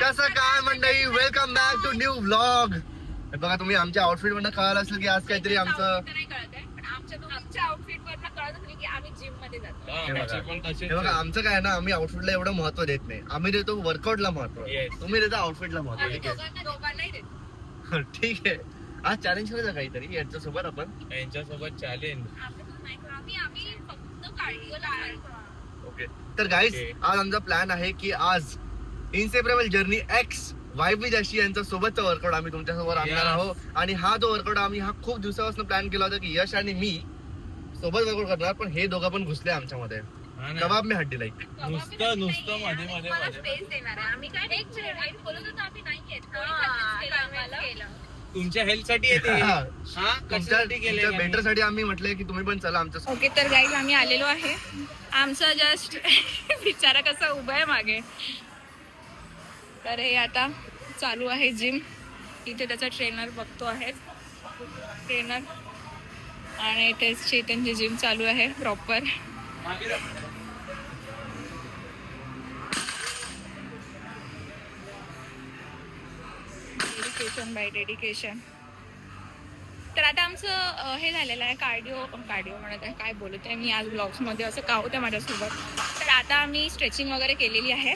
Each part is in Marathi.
कसं काय मंडळी, welcome back to new vlog. बघा तुम्ही आमच्या आउटफिट मधनं कळालं असेल की आज काहीतरी आमचं हे बघा आमचं काय ना, आम्ही आउटफिटला एवढं महत्व देत नाही. आम्ही देतो वर्कआउटला महत्व, तुम्ही देता आउटफिटला महत्व. ठीक आहे. आज चॅलेंज करायचं काहीतरी यांच्यासोबत, आपण यांच्यासोबत चॅलेंज. ओके तर गाईज आज आमचा प्लॅन आहे की आज इन्सेपरेबल जर्नी एक्स वायबी जाशी यांच्या सोबतचा वर्कआउट आम्ही तुमच्यासोबत आणणार आहोत. आणि हा जो वर्कआउट आम्ही खूप दिवसापासून प्लॅन केला होता की यश आणि मी सोबत वर्कआउट करणार, पण हे दोघं पण घुसले आमच्यामध्ये. कबाब मी हड्डी लाईक नुसतं मध्ये मध्ये तुमच्या हेल्थ साठी येते, तुमच्या बेटर साठी आम्ही म्हटलंय की तुम्ही पण चला आमच्या. ओके तर गाईज आम्ही आलेलो आहे. आमचा जस्ट बिचारा कसा उभा आहे मागे. तर हे आता चालू आहे जिम. इथे त्याचा ट्रेनर बघतो आहे, ट्रेनर. आणि इथेच चेतनची जिम चालू आहे प्रॉपर. Dedication bye dedication. तर आता आमचं हे झालेलं आहे कार्डिओ म्हणत आहे, काय बोलत आहे मी आज ब्लॉग्समध्ये, असं का होतं माझ्यासोबत. तर आता आम्ही स्ट्रेचिंग वगैरे केलेली आहे.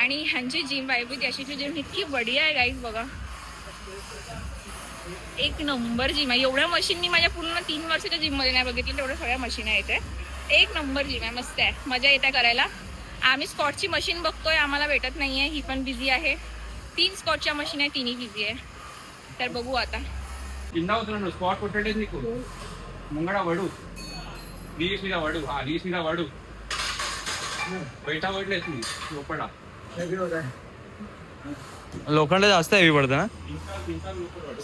आणि ह्यांची जिम वायबी याशीची जिम इतकी बढिया आहे गाईज. बघा एक नंबर जिम आहे. एवढ्या मशीन मी माझ्या पूर्ण 3 वर्षाच्या जिममध्ये नाही बघितलं, तेवढ्या सगळ्या मशीन आहे इथे. एक नंबर जिम आहे, मस्त आहे, मजा येते करायला. आम्ही स्कॉटची मशीन बघतोय, आम्हाला भेटत नाही आहे, ही पण बिझी आहे. 3 स्कॉटच्या मशीन आहे, 3ही बिझी आहे. तर बघू आता. स्पॉट कोटेड मंगळा वडू वीसला वडू वीसला वडू बैठा वडले लोपडा लोखंड जास्त हेवी पडतं ना.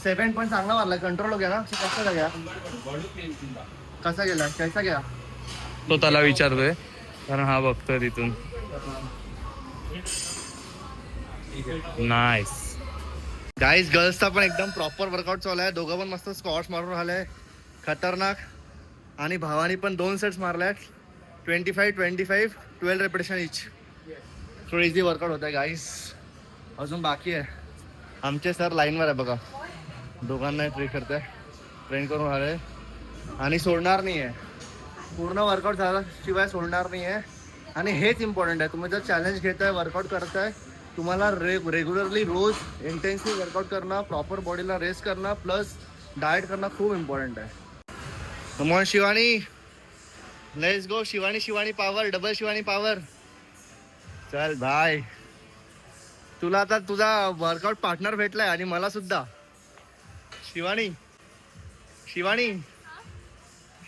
7 पण चांगला मारला, कंट्रोल हो गया ना. कसा गया, कसा गेला, कैसा गया तो त्याला विचारतोय कारण हा बघतोय तिथून. Nice guys. गर्ल्सचा पण एकदम प्रॉपर वर्कआउट चालू आहे. दोघं पण मस्त स्क्वॉट्स मारून राहिले, खतरनाक. आणि भावानी पण 2 सेट्स मारले, 25-25 12 रेपिटेशन इच. क्रेझी वर्कआउट होत आहे गाईज. अजून बाकी आहे. आमचे सर लाईनवर आहे बघा, दोघांना ट्रेन करून आले आणि सोडणार नाही आहे. पूर्ण वर्कआउट झाल्याशिवाय सोडणार नाही आहे. आणि हेच इम्पॉर्टंट आहे. तुम्ही जर चॅलेंज घेताय, वर्कआउट करताय, तुम्हाला रेग्युलरली रोज इंटेन्सिव्ह वर्कआउट करणं, प्रॉपर बॉडीला रेस्ट करणं, प्लस डाएट करणं खूप इम्पॉर्टंट आहे. Come on Shivani, let's go. Shivani power, double Shivani power. चल बाय. तुला आता तुझा वर्कआउट पार्टनर भेटलाय आणि मला सुद्धा.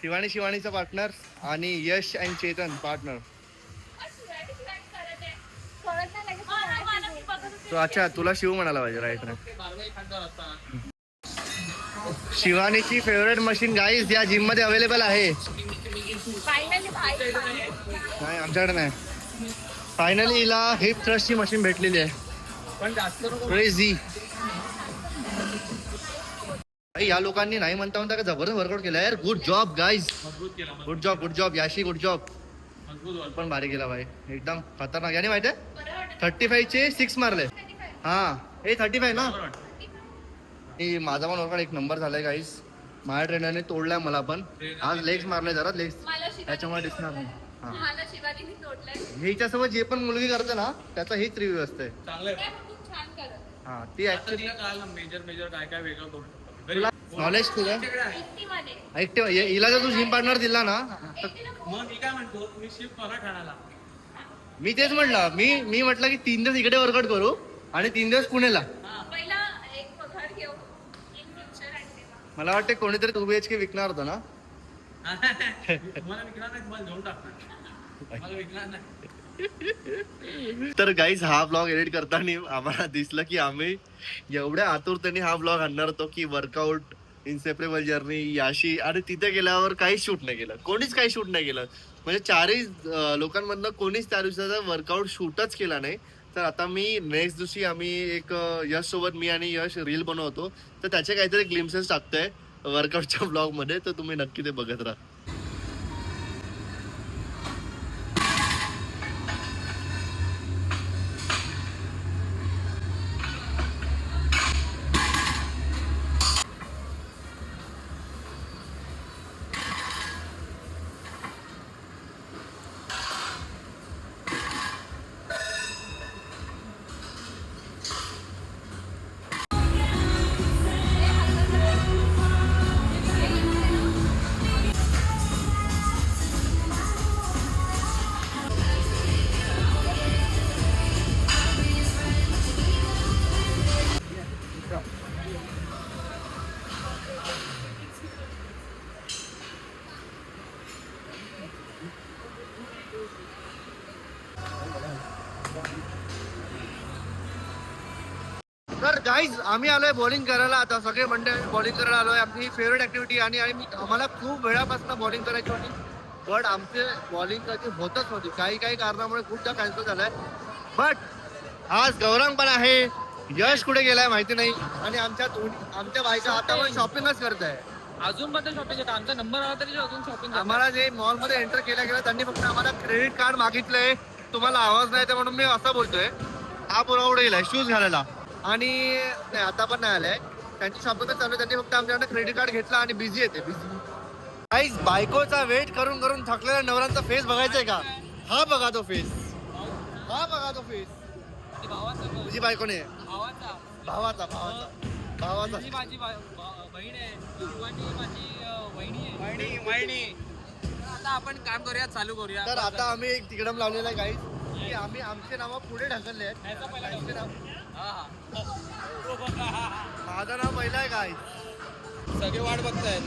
शिवानीचा पार्टनर आणि यश अँड चेतन पार्टनर. अच्छा, तुला शिव म्हणाला पाहिजे, राईट ना. शिवानीची फेवरेट मशीन गाईज या जिम मध्ये अवेलेबल आहे. नाही आमच्याकडे नाही. फायनली हिला हिप थ्रस्टची मशीन भेटलेली आहे. पण जास्त क्रेझी. या लोकांनी नाही म्हणता का जबरदस्त वर्कआउट केला यार. Good job guys, good job याशी, गुड जॉब. पण भारी केला भाई, एकदम खतरनाक. याने माहिती आहे 35चे 6 मारले. हा हे 35 ना. माझा पण वर्कआउट एक नंबर झालाय गाईज. माझ्या ट्रेनरने तोडलाय मला पण. आज लेग्स मारले, जरा लेग्स त्याच्यामुळे दिसणार नाही. हा हिच्यासोबत जे पण मुलगी करते ना त्याचा हेच रिव्ह्यू असते. हा ती ऍक्च्युली तुला नॉलेज तुला ऐकते. हिला जर तू जिम पार्टनर दिला ना, मी तेच म्हटलं. मी म्हटलं की 3 दिवस इकडे वर्कआउट करू आणि 3 दिवस पुण्याला. मला वाटतं कोणीतरी 2 BHK विकणार होतं ना. तर गाईज हा ब्लॉग एडिट करताना आम्हाला दिसलं की आम्ही एवढ्या आतुरतेने हा ब्लॉग आणणार होतो की वर्कआउट, इन्सेपरेबल जर्नी, याशी. आणि तिथे गेल्यावर काहीच शूट नाही केलं, कोणीच काही शूट नाही केलं. म्हणजे 4ही लोकांमधनं कोणीच त्या दिवसाचा वर्कआउट शूटच केला नाही. तर आता मी नेक्स्ट दिवशी आम्ही एक यश सोबत, मी आणि यश रील बनवतो, तर त्याचे काहीतरी ग्लिम्सेस टाकतोय वर्कआउटच्या ब्लॉग मध्ये. तर तुम्ही नक्की ते बघत राहा. तर गाईज आम्ही आलोय बॉलिंग करायला. आता सगळे मंडळी बॉलिंग करायला आलोय. आमची फेवरेट ऍक्टिव्हिटी आणि आम्हाला खूप वेळापासून बॉलिंग करायची होती, बट आमचे बॉलिंग कधी होतच नव्हती. काही काही कारणामुळे खूपदा कॅन्सल झालाय. बट आज गौरंग पण आहे, यश कुठे गेलाय माहिती नाही, आणि आमच्या बायका आता पण शॉपिंगच करत आहे. अजून पण शॉपिंग होता. आमचा नंबर आला तरी अजून शॉपिंग आम्हाला जे मॉलमध्ये एंटर केल्या गेलं त्यांनी फक्त आम्हाला क्रेडिट कार्ड मागितलंय. तुम्हाला आवाज नाही तर म्हणून मी असं बोलतोय. हा पुरा येईल शूज घालायला, आणि नाही आता पण नाही आलाय. त्यांची शॉपिंगच चालू आहे. त्यांनी फक्त आमच्याकडे क्रेडिट कार्ड घेतला आणि बिझी येते बिझी. काहीच बायकोचा वेट करून करून थकलेल्या नवऱ्यांचा फेस बघायचाय का? हा बघा तो फेस, हा बघा तो फेस. तुझी बायको नाही, भावाचा माझी बहीण आहे, माझी वहिनी. आता आपण काम करूया, चालू करूया. तर आता आम्ही एक तिकडम लावलेला आहे गाईज, की आम्ही आमचे नाव पुढे ढकलले आहेत. माझं नाव पहिलं आहे गाईज. सगळे वाट बघतायत.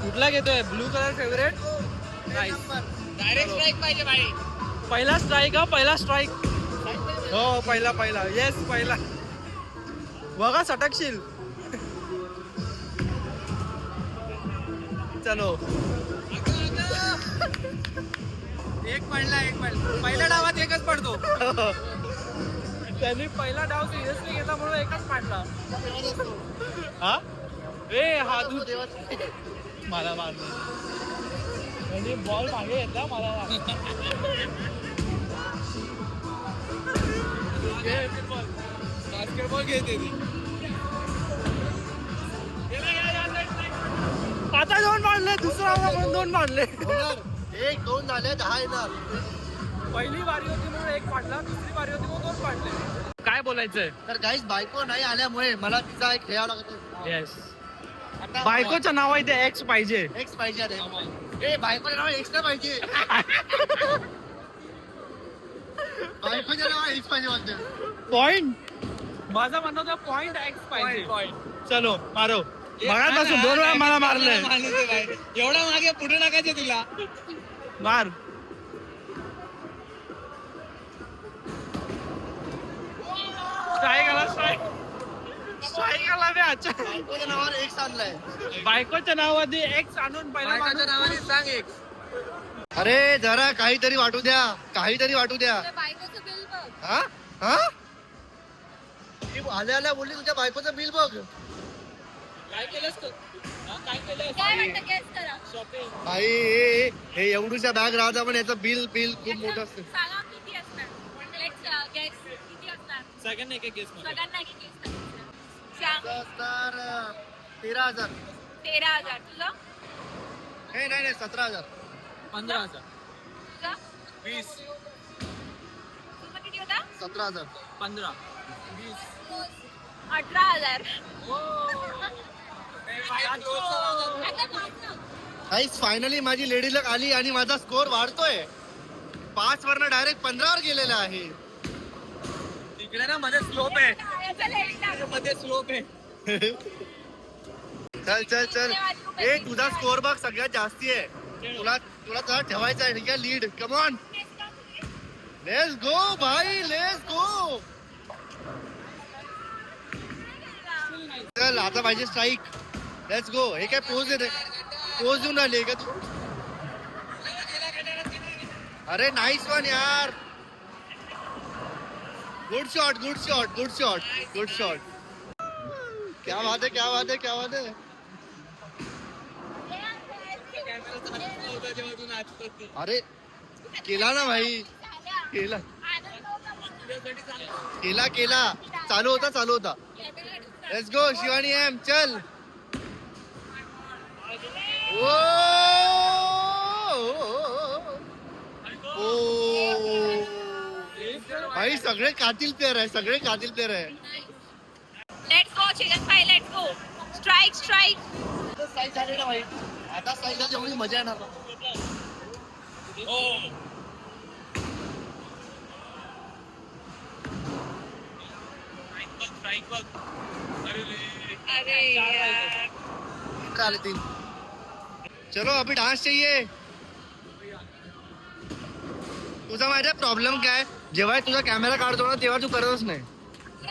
कुठला घेतोय? Blue colour favourite. Direct strike पाहिजे भाई. पहिला स्ट्राईक हा, पहिला स्ट्राईक. हो पहिला येस पहिला. बघा सटकशील. चलो एक पडला. पहिल्या डावात एकच पडतो. त्यांनी पहिला डाव सिरियसली घेतला म्हणून एकच पाडला. हा ए हा तू मला मारले बॉल मागे घेतला मला. बास्केटबॉल घेते ती. आता 2 मारले, दुसरा पण 2 मारले. 1-2 झाले, 10 येणार. पहिली वारी होती म्हणून 1 पाडला, दुसरी वारी होती म्हणून 2 पाडले. काय बोलायचंय? तर गाईज बायको नाही आल्यामुळे मला तिचा एक खेळावं लागतो. येस. बायकोचं नाव आहे ते एक्स पाहिजे. एक्स पाहिजे. ए बायकोचं नाव एक्स नाही पाहिजे. बायकोचं नाव एक्स पाहिजे म्हणते. पॉइंट माझा म्हणणं होता पॉइंट एक्स पाहिजे. चलो मारो. मगापासून 2 वेळा मला मारलंय. एवढा मागे पुढे टाकायचं तुला. मार. स्ट्राईक आला बे. अच्छा बायकोच्या नावावर एक्स आणलाय. बायकोच्या नावाने एक्स आणून पहिला नावाने सांग एक्स. अरे जरा काहीतरी वाटू द्या. बायकोचं बिल बघ. हा हा आल्या बोलली तुझ्या बायकोचं बिल बघ. काय केलंस तू? काय केलं? काय वाटतं गेस करा. भाई हे एवढूच्या बॅग राहता पण याचं बिल खूप मोठं असतं. सांगा किती असणार. लेट्स गेस किती असणार. सगळ्यांना एक गेस सगळ्यांना एक गेस सांग. तर 13,000. 13,000. तुझं? नाही 17,000. 15,000. तुझं? 20. तुझं किती होता? 17,000. 15. 18,000. काहीच फायनली माझी लेडी लक आली आणि माझा स्कोर वाढतोय. 5 वरनं डायरेक्ट 15 वर गेलेला आहे. तिकडे ना मध्ये स्लोप आहे. चल मध्ये स्लोप आहे. चल ए तुझा स्कोर बघ सगळ्यात जास्ती आहे. तुला जरा ठेवायचा आहे. ठीक आहे lead. Come on let's go भाई लेट्स गो. चल आता पाहिजे स्ट्राईक. Let's go. हे काय पोज देते? पोज देऊन राहिली का तू? अरे नाईस वन यार. Good shot. क्या बात है. अरे केला ना भाई. केला. चालू होता. Let's go Shivani M. चल. भाई सगळे कातिल प्लेयर आहे. Let's go chicken fry. Let's go. Strike. Size झाली ना भाई. आता साईज झाली एवढी मजा येणार. अरे यार. चालेल 3. चलो अभी डान्स चाहिए. तुझा माहिती आहे प्रॉब्लेम काय? जेव्हा तुझा कॅमेरा काढतो ना तेव्हा तू करतच नाही.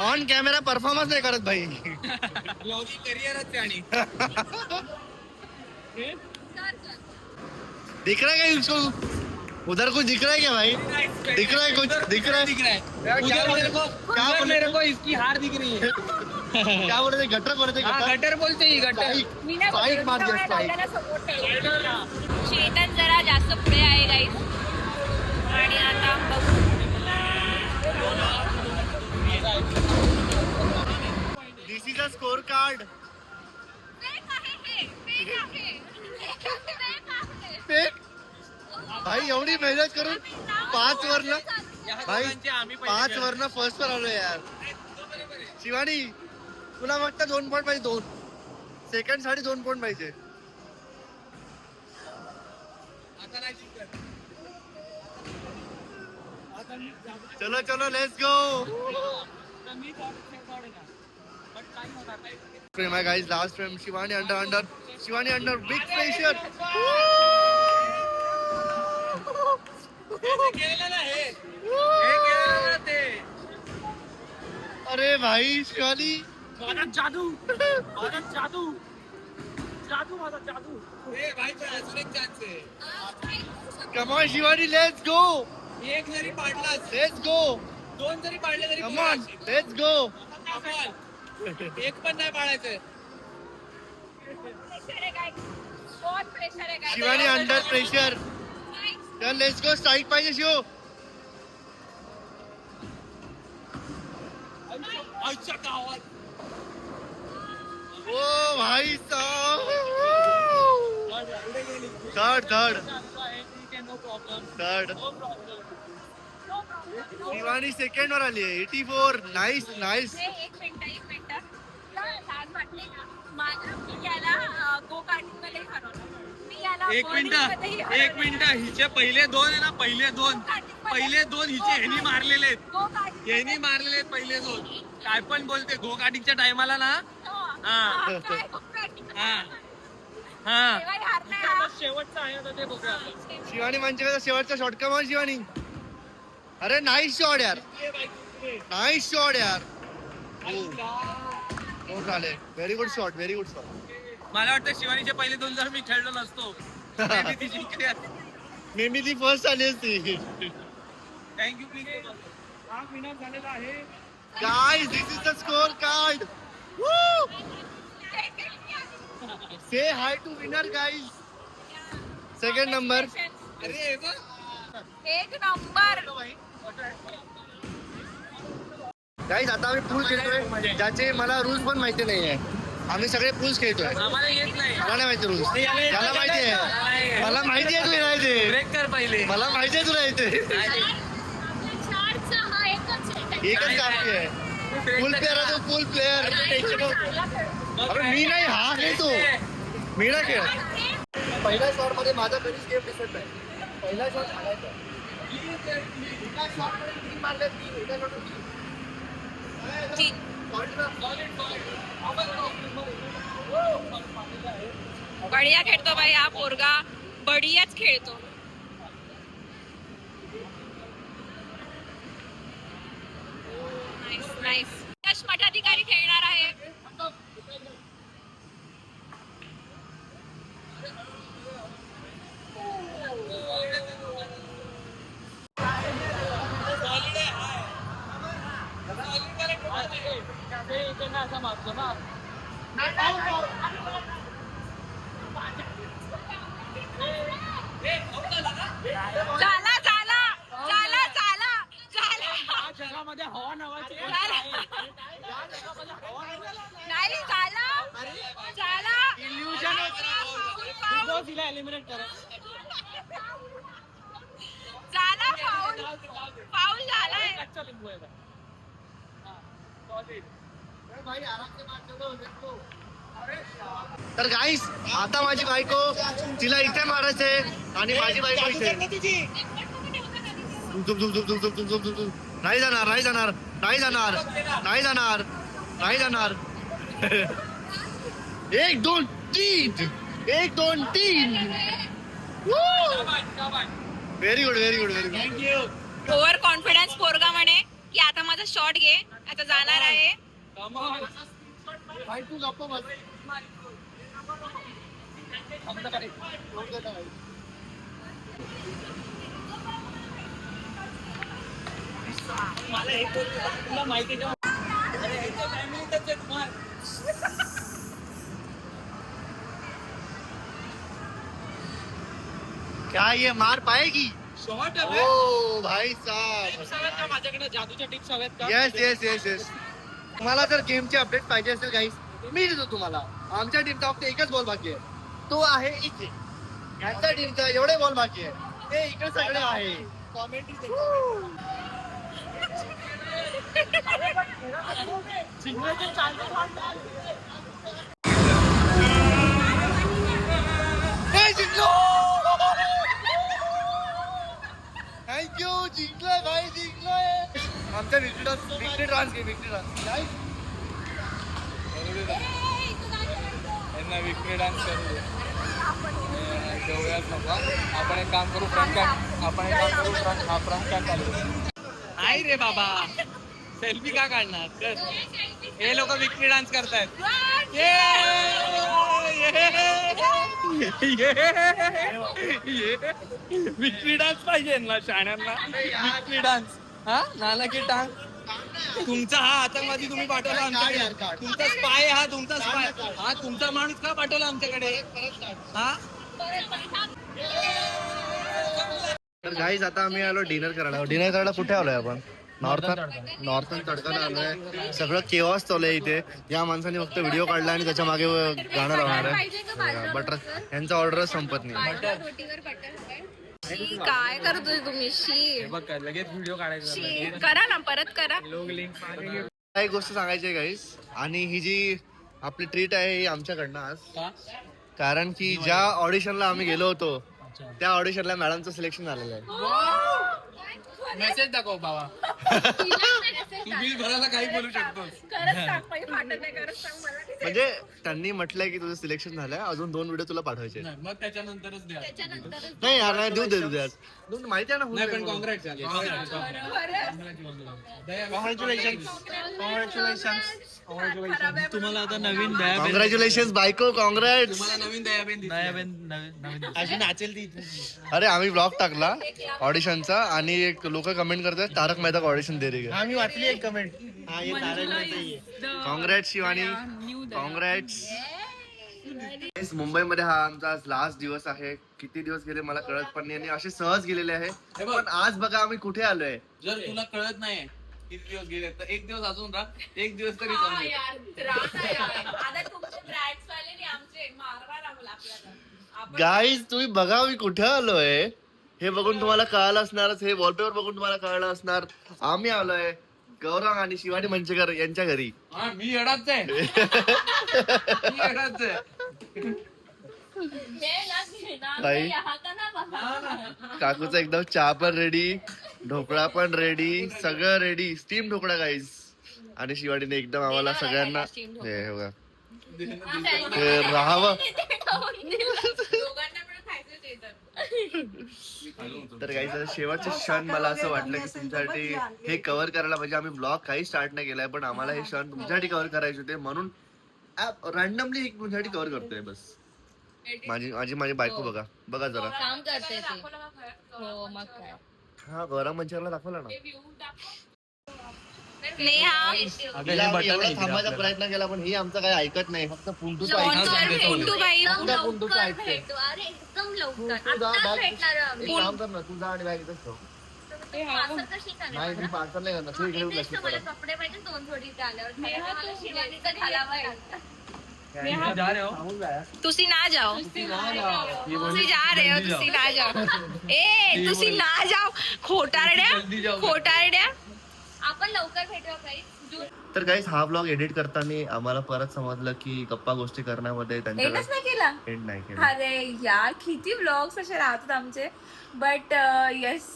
ऑन कॅमेरा परफॉर्मन्स नाही करत भाई. ब्लॉगिंग करिअरच आहे आणि दिख रहा है क्या उसको? उधर कुछ दिख रहा है क्या भाई? दिख रहा है कुछ? दिख रहा है? उधर मेरे को इसकी हार दिख रही है. क्या बोल रहे थे? गटर बोल रहे थे? हाँ गटर बोलते ही गटर. स्ट्राइक मार दिया, स्ट्राइक. चेतन जरा जास्त पुढे आहे गाईस. आणि आता बघू. दिस इज अ स्कोर कार्ड. भाई एवढी मेहनत करून 5 वरनं भाई 5 वरनं फर्स्ट वर आलो यार. शिवानी तुला फक्त 2 पॉईंट पाहिजे. 2 सेकंड साठी 2 पॉईंट पाहिजे. चलो चलो let's go. My guys, last frame. Shivani under. Shivani under. Big pressure. अरे भाई शिवानी. माझा जादू माझा जादू जादू माझा जादू. भाई अजून एक चान्स आहे. Come on Shivani, let's go. एक जरी पाडलास Let's go. 2 जरी पाडले तरी Come on, let's go. एक पण नाही पाडायचं. Shivani under pressure. चल लेट्स गो. स्ट्राइक पाहिजे शिव. आजच्या गावात ओ भाई साहब. Third. No problem. Shivani second वर आली आहे. 84. नाईस. एक मिनिट लाज वाटली ना माझ्या. मी याला गो कार्टिंग मध्ये हरवलं. मी याला एक मिनिट हिचे पहिले 2 आहे ना. पहिले दोन हिचे ह्यानी मारलेले आहेत. पहिले 2. काय पण बोलते गो कार्टिंगच्या टायमाला ना. शेवटचा आहे आता ते बघूया. शिवानी म्हणजे शेवटचा शॉट. Come on Shivani. अरे नाईस शॉट यार. नाईस शॉट यार. हो झाले. Very good shot. मला वाटतं शिवानीचे पहिले 2 जर मी खेळलो नसतो ती जिंकली असती. मे बी ती फर्स्ट आली असती. Thank you please. हा विनर झालेला आहे. Guys this is the score card. Say hi to winner guys. Second number. अरे एक नंबर. गाइस आता आम्ही पूल खेळतोय ज्याचे मला रूल्स पण माहिती नाहीये. आम्ही सगळे पूल्स खेळतोय. आम्हाला येत नाही. मला नाही माहिती रूल्स. मला माहिती आहे. मला माहिती आहे तुला नाही ते. ब्रेक कर पहिले. मला माहिती आहे तुला येते. एकच काफी आहे. फुल प्लेअर आहे तो. फुल प्लेअर. अरे मी नाही. हा खेळतो. मी नाही खेळत. पहिल्या शॉट मध्ये माझा कधीच गेम दिसत नाही. पहिला शॉट मारायचा. एका शॉट मध्ये 3 मारले. 3 एका शॉट मध्ये 3. बढिया खेळतो बाई हा पोरगा. बढियाच खेळतो. नाईस. यश मठाधिकारी खेळणार आहे. असा मारतो ना. जगामध्ये हवा नावाची नाही झाला. तिला एलिमिनेट करा. झाला. फाऊल झालाय. कच्चा लिंबू आहे. तर गाईस आता माझी बायको तिला इथे मारायचंय आणि माझी बायको इथे. नाही जाणार. 1 2 3. Very good. ओव्हर कॉन्फिडन्स पोरगा म्हणे की आता माझा शॉट घे आता जाणार आहे. भाई तू गप्प बस. मला एक तुला माहिती का? अरे ह्याच्या फॅमिलीतच आहे कुमार. क्या ये मार पाएगी? 100% ओ भाई साहब. टिप्स हव्यात का माझ्याकडे? जादूच्या टिप्स हव्यात का? Yes yes yes yes. तुम्हाला जर गेमचे अपडेट पाहिजे असेल गाईस, मी देतो तुम्हाला. आमच्या टीमचा फक्त एकच बॉल बाकी आहे, तो आहे इथे. यांच्या टीमचा एवढे बॉल बाकी आहे, ते इकडे सगळे आहे. थँक्यू, जिंकलोय भाई, जिंकलोय. आमच्या विक्ट्री डान्स घे, विक्ट्री डान्स. यांना विक्री डान्स करू दे. जेवूयाच नका. आपण एक काम करू, फ्रंट कॅम. आपण एक काम करू, फ्रंट कॅम चालू करू. नाही रे बाबा, सेल्फी का काढणार? कर. हे लोक विक्ट्री डान्स करतायत. विक्ट्री डान्स पाहिजे ना शाण्यांना. Victory dance. हा नाला की टांग. तुमचा हा आतंकवादी तुम्ही पाठवला आमच्याकडे. तुमचा स्पाय हा तुमचा स्पाय हा तुमचा माणूस का पाठवला आमच्याकडे? हा तर गाईज आता आम्ही आलो डिनर करायला. डिनर करायला कुठे आलोय आपण? नॉर्थन तडकाला आलोय. सगळं केव्हाच चाललंय इथे. या माणसाने फक्त व्हिडिओ काढला आणि त्याच्या मागे गाणं लावणार आहे. बटर यांचा ऑर्डर संपत नाही. काय करतोय तुम्ही? शी बघ लगेच व्हिडिओ काढायचा. शी करा ना, परत करा. लोक लिंक एक गोष्ट सांगायची आहे गाईज, आणि ही जी आपली ट्रीट आहे ही आमच्याकडनं आज. का? कारण की ज्या ऑडिशनला आम्ही गेलो होतो त्या ऑडिशनला मॅडमचं सिलेक्शन झालेलं आहे. मेसेज दाखव बाबा. तू बिल भरायला काही बोलू शकतोस. खरंच सांग, काही फाटत नाही. खरंच सांग मला. म्हणजे त्यांनी म्हटलंय की तुझं सिलेक्शन झालंय, अजून 2 व्हिडिओ तुला पाठवायचे. नाही, मग त्याच्यानंतरच द्या. नाही यार, नाही देऊ दे आज. माहिती आहे ना. नाही पण कॉंग्रॅट झाले. तुम्हाला आता नवीन दयाबेन कॉंग्रॅच्युलेशन बायको, कॉंग्रॅट्स. तुम्हाला नवीन दयाबेन नवीन अशी नाचेल ती. अरे आम्ही ब्लॉग टाकला ऑडिशनचा आणि एक लोक कमेंट करतात तारक मेहता ऑडिशन दे रही है. आम्ही वाचली एक कमेंट. Congrats Shivani, congrats. मुंबईमध्ये हा आमचा आज लास्ट दिवस आहे. किती दिवस गेले मला कळत पण नाही आणि असे सहज गेलेले आहे. पण आज बघा आम्ही कुठे आलोय. जर तुला कळत नाही किती दिवस गेले तर एक दिवस अजून राहा. एक दिवस तरी समजेल. आता तुमचे ब्रँड्स वाले आणि आमचे मारणार आपल्याला. गाईज तुम्ही बघा मी कुठे आलोय. हे बघून तुम्हाला कळालं असणारच. हे वॉलपेपर बघून तुम्हाला कळलं असणार. आम्ही आलोय गौरव आणि शिवानी मंचेकर यांच्या घरी. हा मी येडाच आहे. मी येडाच आहे. ताई, काकूचा एकदम चहा पण रेडी, ढोकळा पण रेडी, सगळं रेडी. Steam dhokla guys. आणि शिवानीने एकदम आम्हाला सगळ्यांना हे बघा राहावं. तर काही शेवटचे क्षण मला असं वाटलं की तुमच्यासाठी हे कव्हर करायला पाहिजे. आम्ही ब्लॉग काही स्टार्ट नाही केलाय पण आम्हाला हे क्षण तुमच्यासाठी कव्हर करायचे होते म्हणून रॅन्डमली एक तुमच्यासाठी कव्हर करतोय बस. माझी बायको बघा बघा जरा. काम करते ते. हो मग काय. हा गौरव मंचरला दाखवला ना. नेहा तिला आम्ही एवढा थांबायचा प्रयत्न केला पण ही आमचं काही ऐकत नाही. फक्त पुंटूच लवकर भेटू बाई. पुंटूच ऐकते. अरे एकदम लवकर तू जा आता बॅग भेटणार आम्ही. एक काम कर ना तू जा आणि बॅग इथेच ठेव. पार्सल कशी करणार? नाही मी पार्सल नाही करणार तू इकडे इथेच लक्ष तर मला कर. कपडे पाहिजे 2 जोडी इथे आल्यावर. मला शिवानीचा घालावा आहे. तुसी ना जाओ. तुसी जा रहे हो. तुसी ना जाओ. ए तुसी ना जाओ. खोटारड्या. आपण लवकर भेटूया काही. तर गाईस हा ब्लॉग एडिट करताना आम्हाला परत समजलं की गप्पा गोष्टी करण्यामध्ये एंडच त्यांच्याकडे नाही केला. एंड नाही केला. अरे यार किती ब्लॉग्स असे राहतात आमचे. But yes.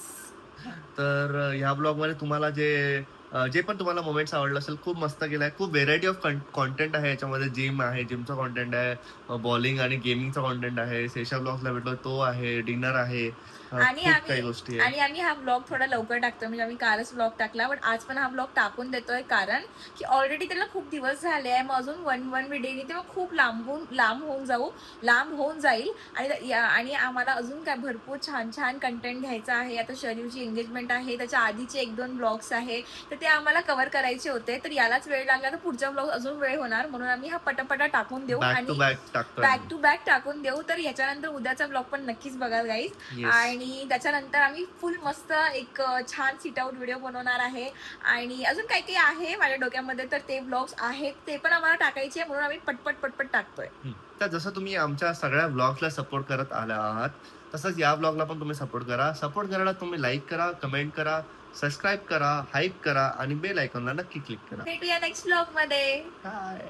तर ह्या ब्लॉग मध्ये तुम्हाला जे पण तुम्हाला मोमेंट्स आवडलं असेल खूप मस्त केलाय. खूप व्हेरायटी ऑफ कॉन्टेंट आहे याच्यामध्ये. जिम आहे, जिमचा कॉन्टेंट आहे, बॉलिंग आणि गेमिंगचा कॉन्टेंट आहे. सेशा ब्लॉग्सला भेटलो तो आहे, डिनर आहे. आणि खूप काही गोष्टी आहे. आम्ही हा ब्लॉग थोडा लवकर टाकतोय, म्हणजे आम्ही कालच ब्लॉग टाकला, पण आज पण हा ब्लॉग टाकून देतोय कारण की ऑलरेडी त्याला खूप दिवस झाले आहे. मग अजून वन व्हिडिओ तेव्हा खूप लांब होऊन जाईल आणि आम्हाला अजून काय भरपूर छान छान कंटेंट घ्यायचं आहे. आता शरीरची एंगेजमेंट आहे, त्याच्या आधीचे 1-2 ब्लॉग्स आहे, तर ते आम्हाला कव्हर करायचे होते. तर यालाच वेळ लागला तर पुढचा ब्लॉग अजून वेळ होणार, म्हणून आम्ही हा पटापटा टाकून देऊ बॅक आणि टू बॅक टाकतोय. बॅक टू बॅक टाकून देऊ. तर याच्यानंतर उद्याचा ब्लॉग पण नक्कीच बघा गाईज. Yes. आणि त्याच्यानंतर आम्ही फुल मस्त एक छान सिट आउट व्हिडिओ बनवणार आहे आणि अजून काही काही आहे माझ्या डोक्यामध्ये, तर ते ब्लॉग्स आहेत ते पण आम्हाला टाकायचे आहे, म्हणून आम्ही पटपट टाकतोय. तर जसं तुम्ही आमच्या सगळ्या व्लॉग्सला सपोर्ट करत आला आहात, तसंच या व्लॉगला पण तुम्ही सपोर्ट करा. सपोर्ट करायला तुम्ही लाईक करा, कमेंट करा, सबस्क्राईब करा, हाईप करा आणि बेल आयकॉनला नक्की क्लिक करा. भेटूया नेक्स्ट ब्लॉग मध्ये. बाय.